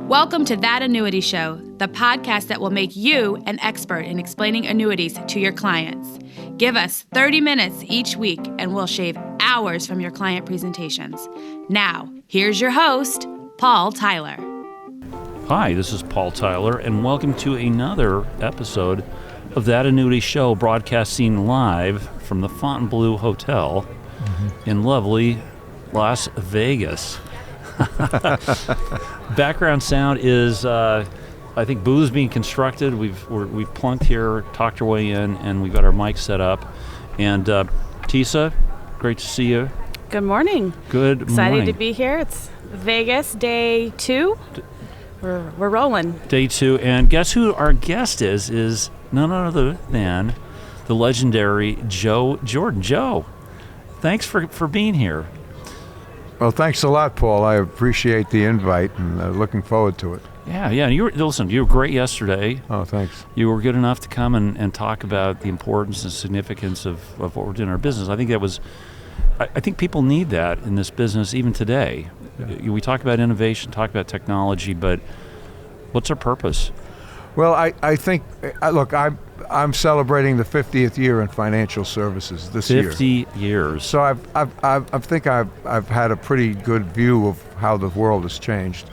Welcome to That Annuity Show, the podcast that will make you an expert in explaining annuities to your clients. Give us 30 minutes each week and we'll shave hours from your client presentations. Now, here's your host, Paul Tyler. Hi, this is Paul Tyler, and welcome to another episode of That Annuity Show, broadcasting live from the Fontainebleau Hotel in lovely Las Vegas. Background sound is, I think, booths being constructed. We've plunked here, talked our way in, and we've got our mic set up. And Tisa, great to see you. Good morning. Good Excited morning. to be here. It's Vegas day 2. We're rolling. Day 2, and guess who our guest is? Is none other than the legendary Joe Jordan. Joe, thanks for being here. Well, thanks a lot, Paul. I appreciate the invite and looking forward to it. Yeah. You were great yesterday. Oh, thanks. You were good enough to come and talk about the importance and significance of what we're doing in our business. I think people need that in this business even today. Yeah. We talk about innovation, talk about technology, but what's our purpose? Well, I think, look, I'm celebrating the 50th year in financial services this year. 50 years. So I think I've had a pretty good view of how the world has changed,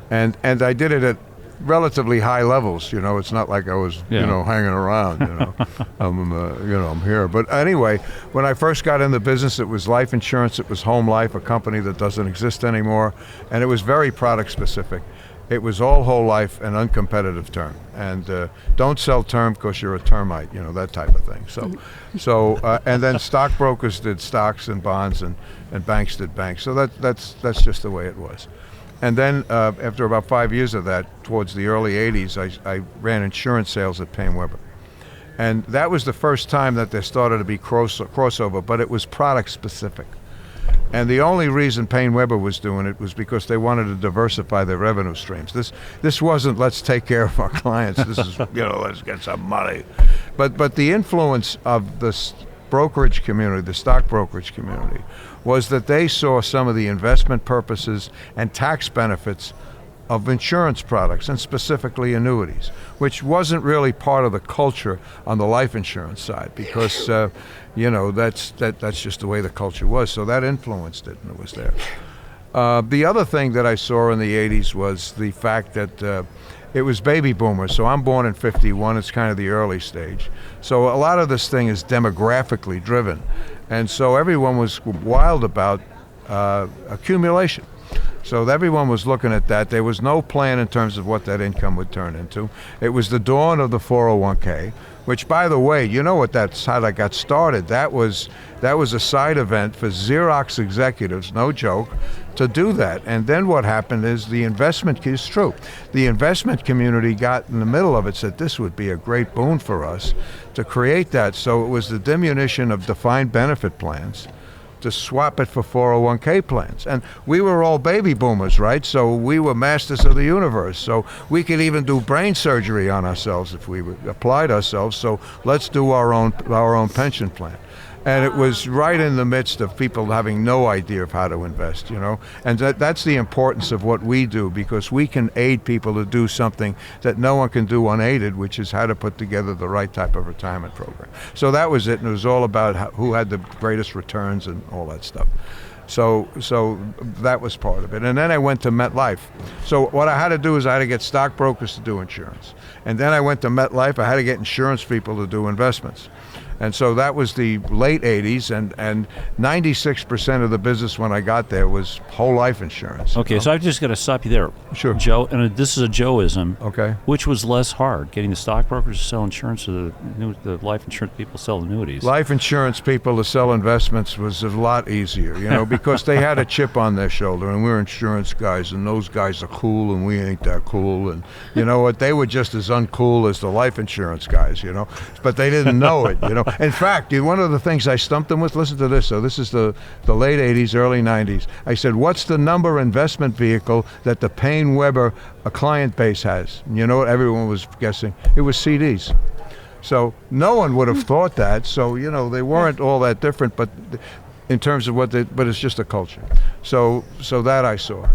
and I did it at relatively high levels. You know, it's not like I was hanging around. I'm here. But anyway, when I first got in the business, it was life insurance. It was Home Life, a company that doesn't exist anymore, and it was very product specific. It was all whole life and uncompetitive term, and don't sell term because you're a termite, that type of thing. So and then stockbrokers did stocks and bonds, and banks did banks. So that's just the way it was. And then after about 5 years of that, towards the early 80s, I ran insurance sales at PaineWebber, and that was the first time that there started to be crossover, but it was product specific. And the only reason PaineWebber was doing it was because they wanted to diversify their revenue streams. This wasn't let's take care of our clients. This is let's get some money. But the influence of the brokerage community, the stock brokerage community, was that they saw some of the investment purposes and tax benefits of insurance products, and specifically annuities, which wasn't really part of the culture on the life insurance side, because that's just the way the culture was. So that influenced it, and it was there. The other thing that I saw in the 80s was the fact that it was baby boomers. So I'm born in 51. It's kind of the early stage. So a lot of this thing is demographically driven, and so everyone was wild about accumulation. So everyone was looking at that. There was no plan in terms of what that income would turn into. It was the dawn of the 401k, which, by the way, how that got started. That was a side event for Xerox executives, no joke, to do that. And then what happened is the investment community got in the middle of it, said this would be a great boon for us to create that. So it was the diminution of defined benefit plans to swap it for 401k plans. And we were all baby boomers, right? So we were masters of the universe. So we could even do brain surgery on ourselves if we applied ourselves. So let's do our own pension plan. And it was right in the midst of people having no idea of how to invest, And that's the importance of what we do, because we can aid people to do something that no one can do unaided, which is how to put together the right type of retirement program. So that was it, and it was all about who had the greatest returns and all that stuff. So that was part of it. And then I went to MetLife. So what I had to do is I had to get stockbrokers to do insurance. And then I went to MetLife. I had to get insurance people to do investments. And so that was the late 80s, and 96% of the business when I got there was whole life insurance. Okay, so I've just got to stop you there. Sure. Joe, and this is a Joeism. Okay. Which was less hard, getting the stockbrokers to sell insurance or the life insurance people sell annuities? Life insurance people to sell investments was a lot easier, because they had a chip on their shoulder, and we're insurance guys, and those guys are cool, and we ain't that cool. And you know what? They were just as uncool as the life insurance guys, but they didn't know it, In fact, one of the things I stumped them with, listen to this. So this is the late 80s, early 90s. I said, what's the number investment vehicle that the PaineWebber client base has? And you know what? Everyone was guessing. It was CDs. So no one would have thought that. So, they weren't all that different, but in terms of but it's just a culture. So that I saw.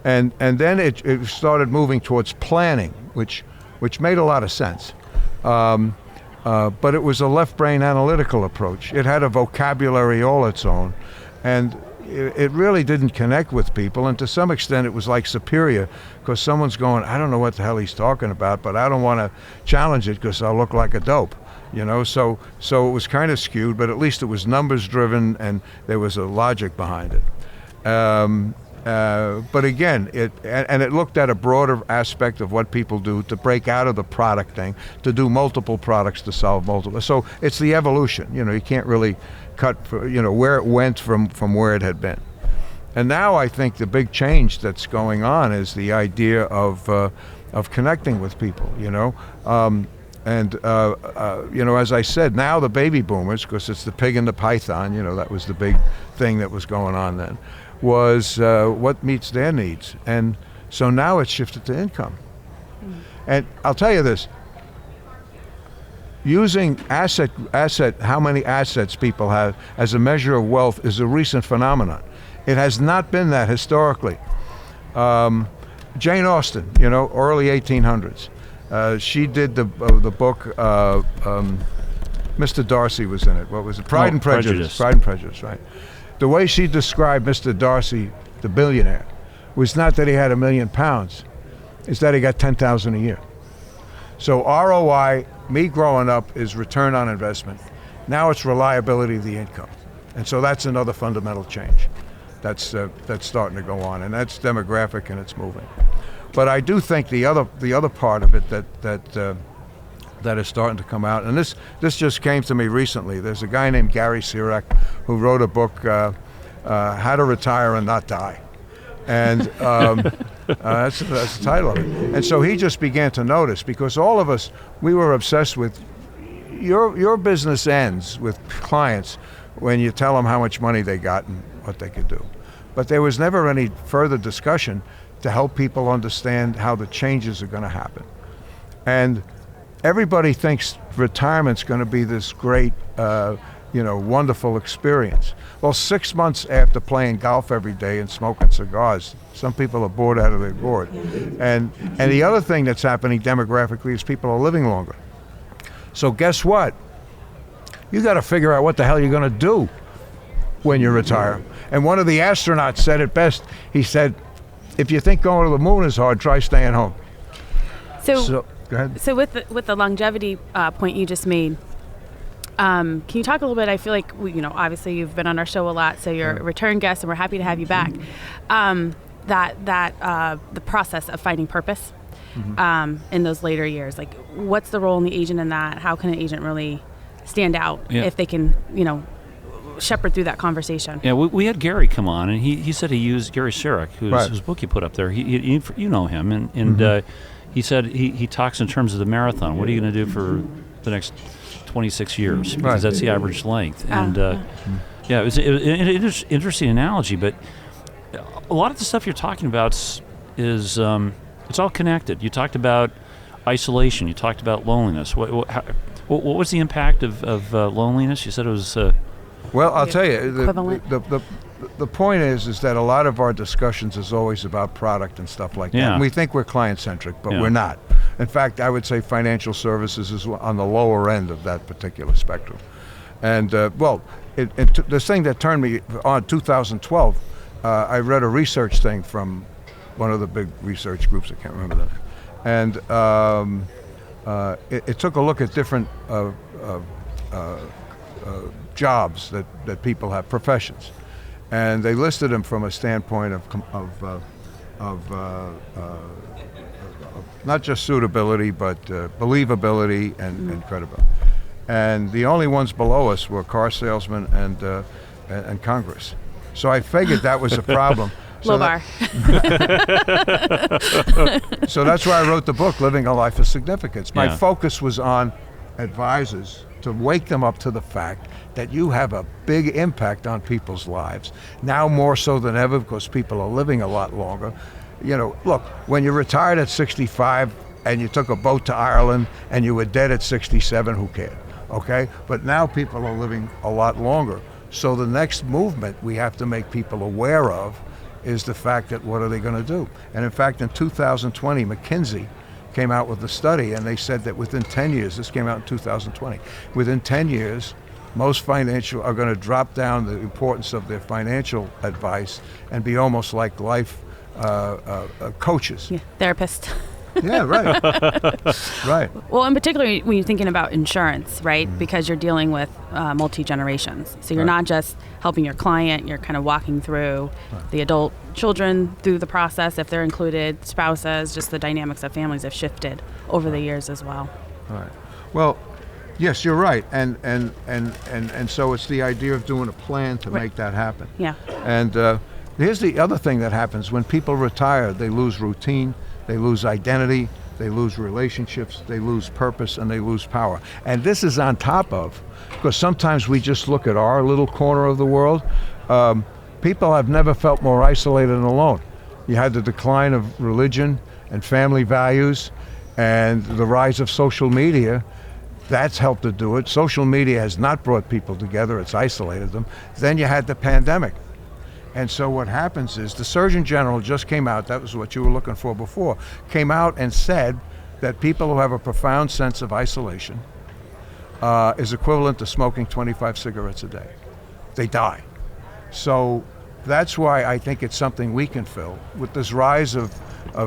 And then it started moving towards planning, which made a lot of sense. But it was a left brain analytical approach. It had a vocabulary all its own, and it really didn't connect with people. And to some extent, it was like superior, because someone's going, I don't know what the hell he's talking about, but I don't want to challenge it because I'll look like a dope. So it was kind of skewed, but at least it was numbers driven and there was a logic behind it. But again, it looked at a broader aspect of what people do to break out of the product thing, to do multiple products to solve multiple. So it's the evolution. You can't really cut where it went from where it had been. And now I think the big change that's going on is the idea of connecting with people. As I said, now the baby boomers, because it's the pig and the python, that was the big thing that was going on then, was what meets their needs. And so now it's shifted to income. And I'll tell you this, using how many assets people have as a measure of wealth is a recent phenomenon. It has not been that historically. Jane Austen, early 1800s. She did the book, Mr. Darcy was in it. What was it? Pride and Prejudice. Pride and Prejudice, right. The way she described Mr. Darcy, the billionaire, was not that he had £1 million, it's that he got $10,000 a year. So ROI, me growing up, is return on investment. Now it's reliability of the income. And so that's another fundamental change that's starting to go on, and that's demographic and it's moving. But I do think the other part of it that is starting to come out, and this just came to me recently. There's a guy named Gary Sirach who wrote a book, How to Retire and Not Die, and that's the title of it. And so he just began to notice, because all of us, we were obsessed with your business ends with clients when you tell them how much money they got and what they could do, but there was never any further discussion to help people understand how the changes are going to happen. And everybody thinks retirement's going to be this great, wonderful experience. Well, 6 months after playing golf every day and smoking cigars, some people are bored out of their gourd. And the other thing that's happening demographically is people are living longer. So guess what? You got to figure out what the hell you're going to do when you retire. And one of the astronauts said it best. He said, if you think going to the moon is hard, try staying home. So go ahead. So with the longevity point you just made, can you talk a little bit? I feel like obviously you've been on our show a lot, so you're a return guest, and we're happy to have you back. The process of finding purpose in those later years, like what's the role in the agent in that? How can an agent really stand out if they can, shepherd through that conversation? Yeah, we had Gary come on, and he said he used Gary Sirach, whose book you put up there. He you know him, and he said he talks in terms of the marathon. What are you going to do for the next 26 years? Because that's the average length. And it was an interesting analogy, but a lot of the stuff you're talking about is it's all connected. You talked about isolation. You talked about loneliness. What was the impact of loneliness? You said it was... Well, I'll tell you, the point is that a lot of our discussions is always about product and stuff like that. And we think we're client-centric, but we're not. In fact, I would say financial services is on the lower end of that particular spectrum. And, the thing that turned me on 2012, I read a research thing from one of the big research groups, I can't remember the name. And it took a look at different jobs that people have, professions, and they listed them from a standpoint of not just suitability, but believability and credibility. And the only ones below us were car salesmen and Congress. So I figured that was a problem. Low bar. So that's why I wrote the book, Living a Life of Significance. My focus was on advisors, to wake them up to the fact that you have a big impact on people's lives, now more so than ever, because people are living a lot longer. Look, when you retired at 65 and you took a boat to Ireland and you were dead at 67, who cared? Okay? But now people are living a lot longer. So the next movement we have to make people aware of is the fact that what are they going to do? And in fact, in 2020, McKinsey came out with a study, and they said that within 10 years, this came out in 2020, within 10 years, most financial are going to drop down the importance of their financial advice and be almost like life coaches. Yeah, therapist. Yeah, right. Right. Well, in particular, when you're thinking about insurance, right? Because you're dealing with multi-generations. So you're not just helping your client, you're kind of walking through the adult children through the process, if they're included, spouses, just the dynamics of families have shifted over the years as well. Right. Well, yes, you're right. And so it's the idea of doing a plan to make that happen. Yeah. And here's the other thing that happens. When people retire, they lose routine, they lose identity, they lose relationships, they lose purpose, and they lose power. And this is on top of, because sometimes we just look at our little corner of the world. People have never felt more isolated and alone. You had the decline of religion and family values and the rise of social media. That's helped to do it. Social media has not brought people together, it's isolated them. Then you had the pandemic. And so what happens is the Surgeon General just came out, that was what you were looking for before, came out and said that people who have a profound sense of isolation is equivalent to smoking 25 cigarettes a day. They die. So that's why I think it's something we can fill. With this rise of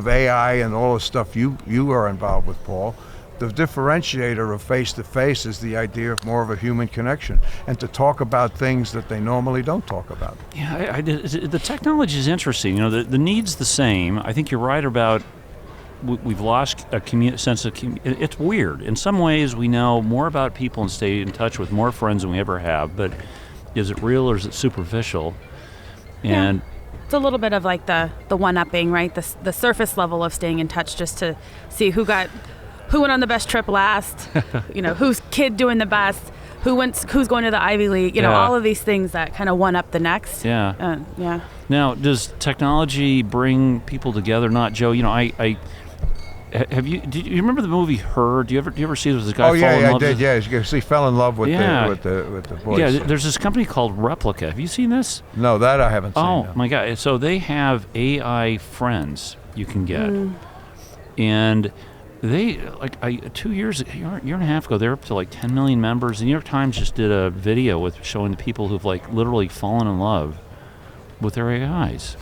AI and all the stuff you are involved with, Paul, the differentiator of face-to-face is the idea of more of a human connection and to talk about things that they normally don't talk about. Yeah, the technology is interesting. You know, the need's the same. I think you're right about we've lost a sense of community. It's weird. In some ways, we know more about people and stay in touch with more friends than we ever have, but is it real or is it superficial? And yeah. It's a little bit of like the one-upping, right? The surface level of staying in touch just to see who went on the best trip last, you know, whose kid doing the best, who's going to the Ivy League, you know, all of these things that kind of one up the next. Yeah. Yeah. Now, does technology bring people together? Not Joe. You know, did you remember the movie Her? Do you ever see this guy? Oh yeah, I did. Yeah, he fell in love with the voice. Yeah, there's this company called Replica. Have you seen this? No, that I haven't seen. Oh no. My God! So they have AI friends you can get, and they 2 years, a year and a half ago, they're up to like 10 million members. The New York Times just did a video with showing the people who've like literally fallen in love with their AIs.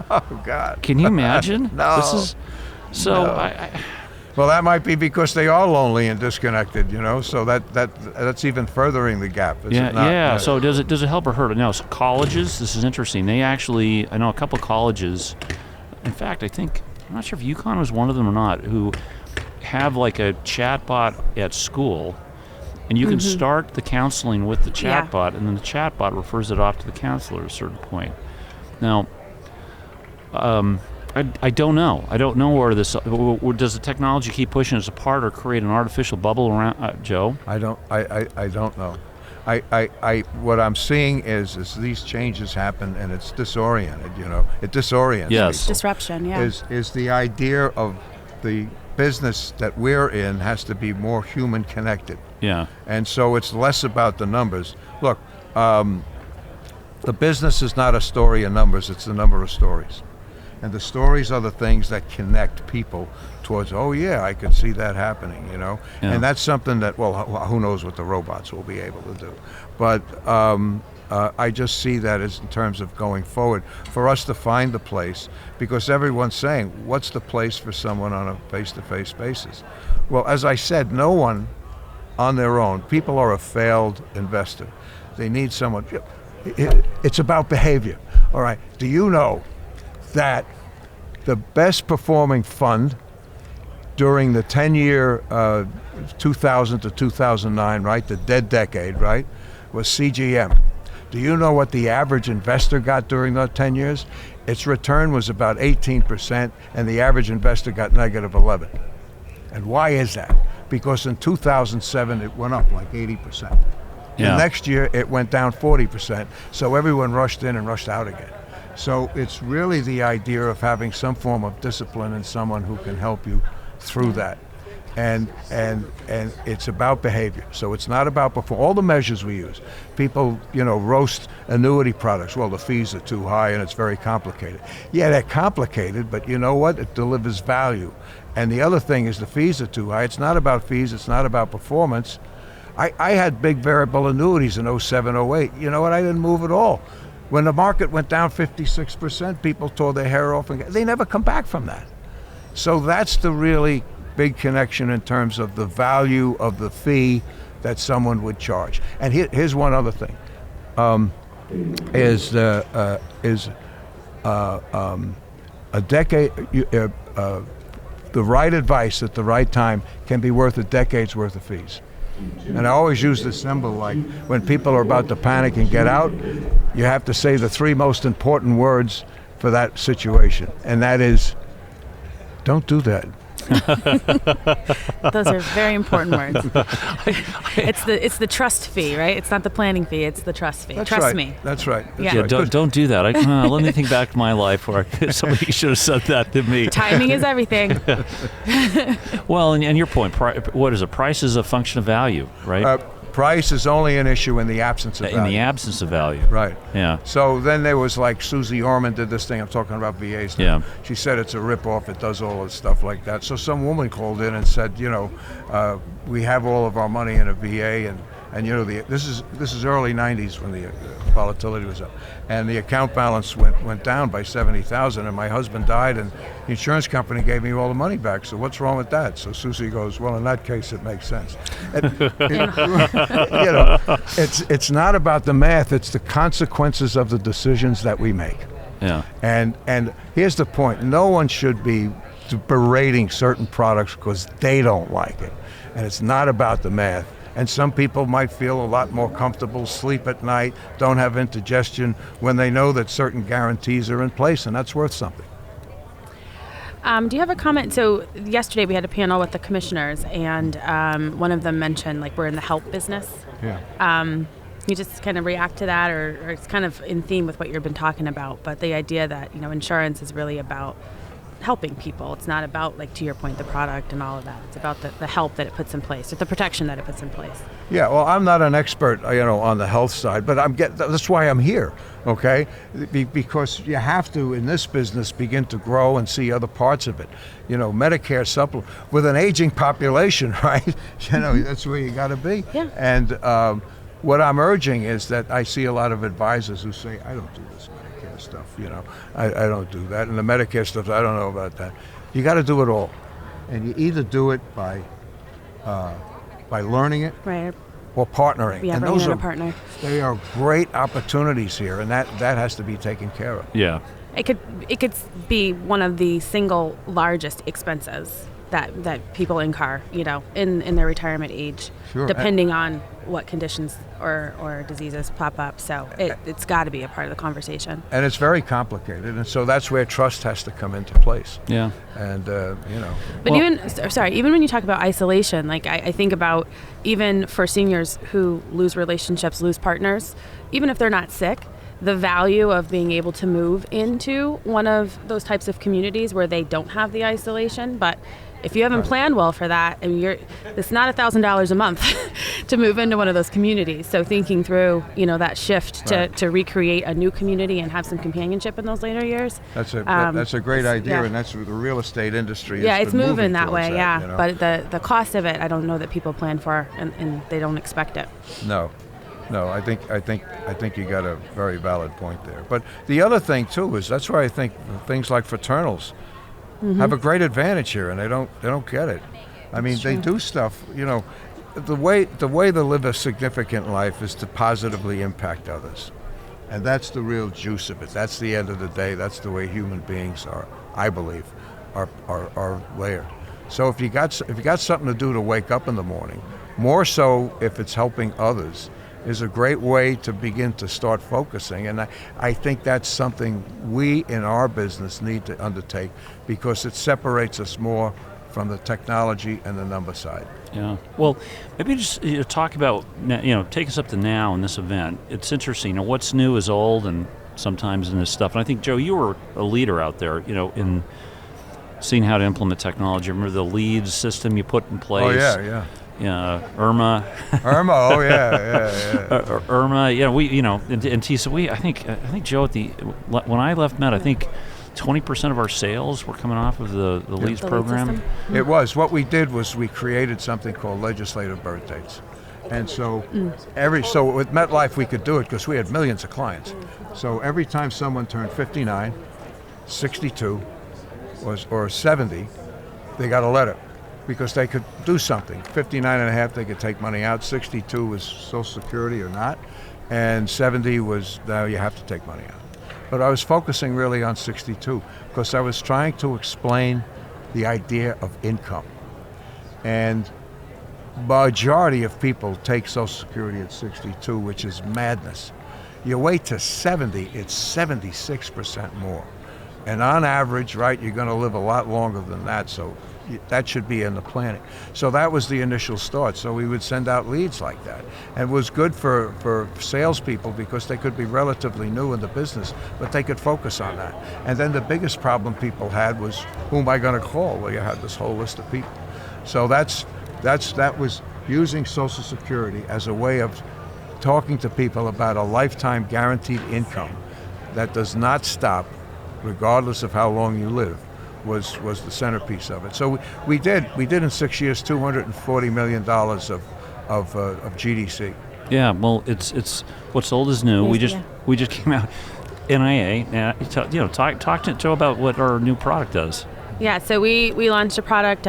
Oh God! Can you imagine? No. This is so. No. Well, that might be because they are lonely and disconnected, you know. So that's even furthering the gap. Yeah. So does it help or hurt it? No. So colleges. This is interesting. They actually, I know a couple colleges. In fact, I'm not sure if UConn was one of them or not, who have like a chatbot at school, and you can start the counseling with the chatbot, and then the chatbot refers it off to the counselor at a certain point. Now, I don't know. I don't know where this. Does the technology keep pushing us apart or create an artificial bubble around Joe? I don't know. What I'm seeing is these changes happen and it's disoriented. You know, it disorients. Yes. People. Disruption. Yeah. Is the idea of the business that we're in has to be more human connected. Yeah. And so it's less about the numbers. Look, the business is not a story of numbers, it's the number of stories. And the stories are the things that connect people towards, oh yeah, I could see that happening, you know? Yeah. And that's something that, well, who knows what the robots will be able to do. But I just see that as in terms of going forward, for us to find the place, because everyone's saying, what's the place for someone on a face-to-face basis? Well, as I said, no one on their own, people are a failed investor. They need someone, it's about behavior. All right, do you know that the best performing fund during the 10-year 2000 to 2009, right, the dead decade, right, was CGM. Do you know what the average investor got during those 10 years? Its return was about 18%, and the average investor got negative 11. And why is that? Because in 2007, it went up like 80%. Yeah. The next year, it went down 40%, so everyone rushed in and rushed out again. So it's really the idea of having some form of discipline and someone who can help you through that. and it's about behavior. So it's not about all the measures we use. People, roast annuity products. Well, the fees are too high and it's very complicated. Yeah, they're complicated, but you know what? It delivers value. And the other thing is the fees are too high. It's not about fees. It's not about performance. I had big variable annuities in 07, 08. You know what? I didn't move at all. When the market went down 56%, people tore their hair off, and they never come back from that. So that's the really big connection in terms of the value of the fee that someone would charge. And here's one other thing: a decade. The right advice at the right time can be worth a decade's worth of fees. And I always use this symbol, like when people are about to panic and get out, you have to say the three most important words for that situation, and that is, don't do that. Those are very important words. It's the trust fee, right? It's not the planning fee. It's the trust fee. That's Trust right. me. That's right. Yeah. Right. Don't do that. Let me think back to my life where somebody should have said that to me. Timing is everything. Well, and your point, what is it? Price is a function of value, right? Price is only an issue in the absence of value. In the absence of value. Right. Yeah. So then there was like Susie Orman did this thing. I'm talking about VAs now. Yeah. She said it's a ripoff. It does all this stuff like that. So some woman called in and said, we have all of our money in a VA, and this is early 90s when the volatility was up, and the account balance went down by $70,000, and my husband died, and the insurance company gave me all the money back. So what's wrong with that? So Susie goes, well, in that case, it makes sense. It's not about the math. It's the consequences of the decisions that we make. Yeah. And here's the point: no one should be berating certain products because they don't like it, and it's not about the math. And some people might feel a lot more comfortable, sleep at night, don't have indigestion when they know that certain guarantees are in place, and that's worth something. Do you have a comment? So yesterday we had a panel with the commissioners, and one of them mentioned, like, we're in the help business. Yeah. You just kind of react to that, or it's kind of in theme with what you've been talking about, but the idea that, insurance is really about helping people. It's not about, like, to your point, the product and all of that. It's about the help that it puts in place, or the protection that it puts in place. Yeah, well, I'm not an expert, on the health side, but that's why I'm here, okay? Because you have to, in this business, begin to grow and see other parts of it. Medicare supplement with an aging population, right? That's where you got to be. Yeah. And what I'm urging is that I see a lot of advisors who say, I don't do this Medicare stuff, I don't do that. And the Medicare stuff, I don't know about that. You got to do it all. And you either do it by learning it, right, or partnering. Yeah, and those are a partner. They are great opportunities here, and that has to be taken care of. Yeah. It could be one of the single largest expenses that people incur, in their retirement age, sure, depending on what conditions or diseases pop up. So it's got to be a part of the conversation. And it's very complicated, and so that's where trust has to come into place. Yeah. And But even when you talk about isolation, like I think about, even for seniors who lose relationships, lose partners, even if they're not sick, the value of being able to move into one of those types of communities where they don't have the isolation. But if you haven't planned well for that, it's not $1,000 a month to move into one of those communities. So thinking through, that shift to recreate a new community and have some companionship in those later years. That's a great idea, and that's what the real estate industry is. Yeah, it's moving that way. That, But the cost of it, I don't know that people plan for, and they don't expect it. No, I think you got a very valid point there. But the other thing too is that's why I think things like fraternals have a great advantage here, and they don't get it. I mean, they do stuff. The way to live a significant life is to positively impact others, and that's the real juice of it. That's the end of the day. That's the way human beings are, I believe, are layered. So if you got something to do to wake up in the morning, more so if it's helping others, is a great way to begin to start focusing. And I think that's something we in our business need to undertake, because it separates us more from the technology and the number side. Yeah. Well, maybe just talk about, take us up to now in this event. It's interesting. What's new is old, and sometimes in this stuff. And I think, Joe, you were a leader out there, in seen how to implement technology. Remember the leads system you put in place? Oh yeah. Irma. Irma. Oh yeah. Irma. Yeah, and Tisa. I think Joe when I left Met, I think 20% of our sales were coming off of the leads program. It was. What we did was we created something called legislative birth dates. And so so with MetLife we could do it because we had millions of clients. So every time someone turned 59, 62, or 70, they got a letter because they could do something. 59 and a half, they could take money out. 62 was Social Security or not. And 70 was, now you have to take money out. But I was focusing really on 62 because I was trying to explain the idea of income. And majority of people take Social Security at 62, which is madness. You wait to 70, it's 76% more. And on average, right, you're going to live a lot longer than that, so that should be in the planning. So that was the initial start. So we would send out leads like that. And it was good for salespeople because they could be relatively new in the business, but they could focus on that. And then the biggest problem people had was, who am I going to call? Well, you had this whole list of people. So that was using Social Security as a way of talking to people about a lifetime guaranteed income that does not stop regardless of how long you live, was the centerpiece of it. So we did in 6 years $240 million of GDC. Yeah, well, it's what's old is new. We just came out NIA. Now, talk to Joe about what our new product does. Yeah, so we launched a product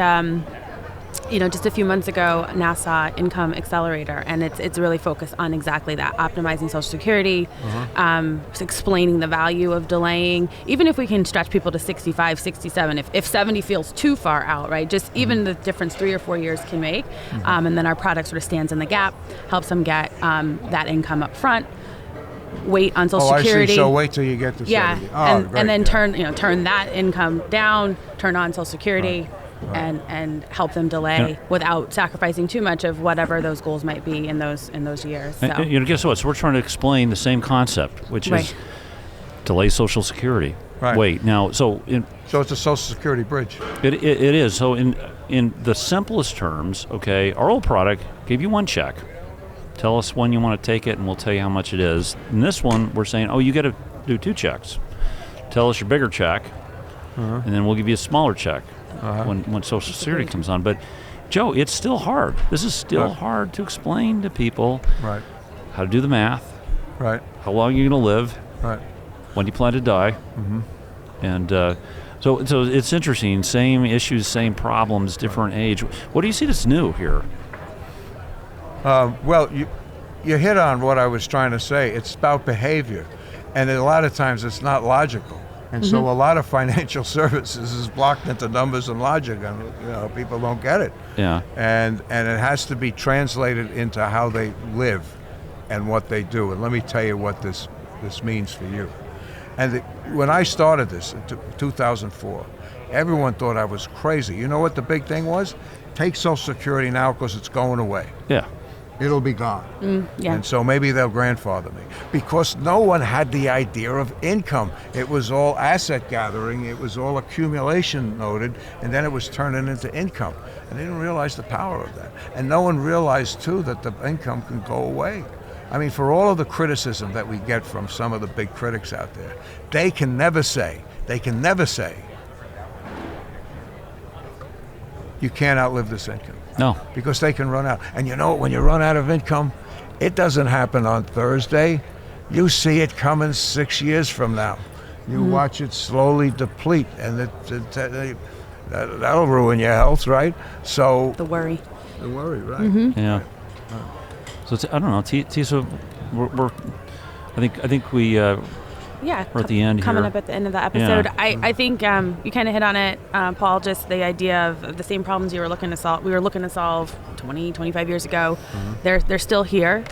just a few months ago, NASA Income Accelerator, and it's really focused on exactly that, optimizing Social Security, explaining the value of delaying, even if we can stretch people to 65, 67, if 70 feels too far out, right? Just even the difference 3 or 4 years can make, and then our product sort of stands in the gap, helps them get that income up front, wait on Social Security. I see. So wait till you get to 70. And then turn that income down, turn on Social Security. Right. And help them delay without sacrificing too much of whatever those goals might be in those years. So. And guess what? So we're trying to explain the same concept, which is delay Social Security. Right. Wait, now, so it's a Social Security bridge. It is. So in the simplest terms, okay, our old product gave you one check. Tell us when you want to take it, and we'll tell you how much it is. In this one, we're saying, you got to do 2 checks. Tell us your bigger check, and then we'll give you a smaller check. When Social Security comes on. But Joe, it's still hard. This is still hard to explain to people how to do the math, how long you're going to live, when you plan to die. And so it's interesting, same issues, same problems, different age. What do you see that's new here? Well, you hit on what I was trying to say. It's about behavior, and a lot of times it's not logical. And so a lot of financial services is blocked into numbers and logic, and people don't get it. Yeah. And it has to be translated into how they live and what they do. And let me tell you what this means for you. And when I started this in 2004, everyone thought I was crazy. You know what the big thing was? Take Social Security now because it's going away. Yeah. It'll be gone. And so maybe they'll grandfather me. Because no one had the idea of income. It was all asset gathering. It was all accumulation noted. And then it was turning into income. And they didn't realize the power of that. And no one realized, too, that the income can go away. I mean, for all of the criticism that we get from some of the big critics out there, they can never say, you can't outlive this income. No. Because they can run out. And when you run out of income, it doesn't happen on Thursday. You see it coming 6 years from now. You watch it slowly deplete, and that'll ruin your health, right? So the worry, right? Yeah. So I don't know, Tisa, we're I think we. We're at the end coming here. Up at the end of the episode. I think you kind of hit on it, Paul, just the idea of the same problems we were looking to solve 20, 25 years ago. They're still here.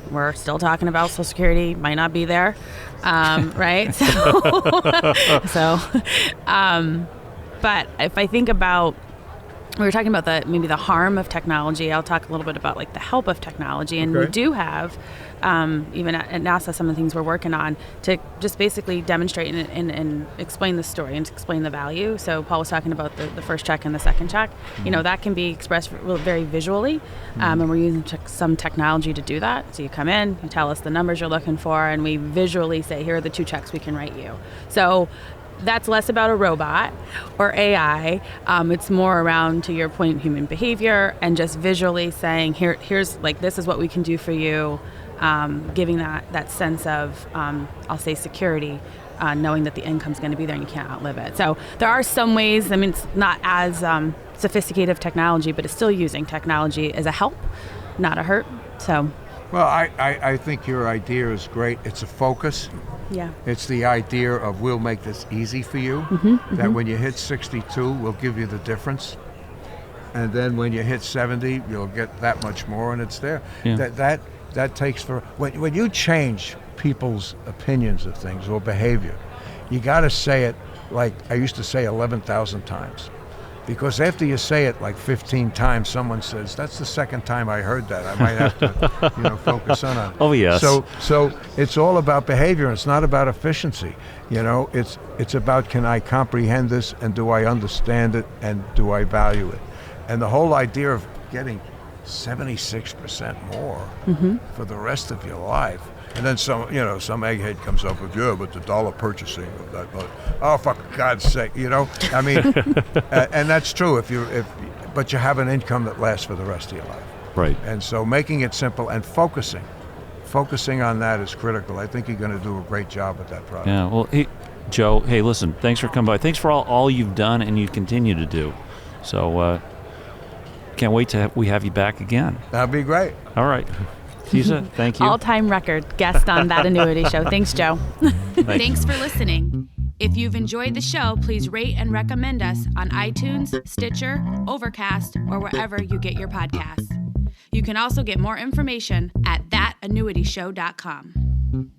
We're still talking about Social Security, might not be there, right? But if I think about we were talking about maybe the harm of technology. I'll talk a little bit about like the help of technology. And we do have, even at NASA, some of the things we're working on to just basically demonstrate and explain the story and explain the value. So Paul was talking about the first check and the second check. That can be expressed very visually. And we're using some technology to do that. So you come in, you tell us the numbers you're looking for, and we visually say, here are the 2 checks we can write you. So that's less about a robot or AI. It's more around, to your point, human behavior and just visually saying, here's like, this is what we can do for you, giving that sense of, I'll say, security, knowing that the income's going to be there and you can't outlive it. So there are some ways, it's not as sophisticated of technology, but it's still using technology as a help, not a hurt. So. Well, I think your idea is great. It's a focus. Yeah. It's the idea of we'll make this easy for you, that when you hit 62, we'll give you the difference. And then when you hit 70, you'll get that much more, and it's there. Yeah. That takes when you change people's opinions of things or behavior, you got to say it like I used to say 11,000 times. Because after you say it like 15 times, someone says, that's the second time I heard that. I might have to focus on it. Oh, yes. So it's all about behavior. It's not about efficiency. It's about, can I comprehend this, and do I understand it, and do I value it? And the whole idea of getting 76% more for the rest of your life. And then some egghead comes up with, but the dollar purchasing of that, oh, for God's sake, and that's true but you have an income that lasts for the rest of your life. Right. And so making it simple and focusing on that is critical. I think you're going to do a great job with that product. Yeah, well, hey, Joe, listen, thanks for coming by. Thanks for all you've done and you continue to do. So can't wait to we have you back again. That'd be great. All right. Tisa, thank you. All-time record guest on That Annuity Show. Thanks, Joe. Thanks for listening. If you've enjoyed the show, please rate and recommend us on iTunes, Stitcher, Overcast, or wherever you get your podcasts. You can also get more information at thatannuityshow.com.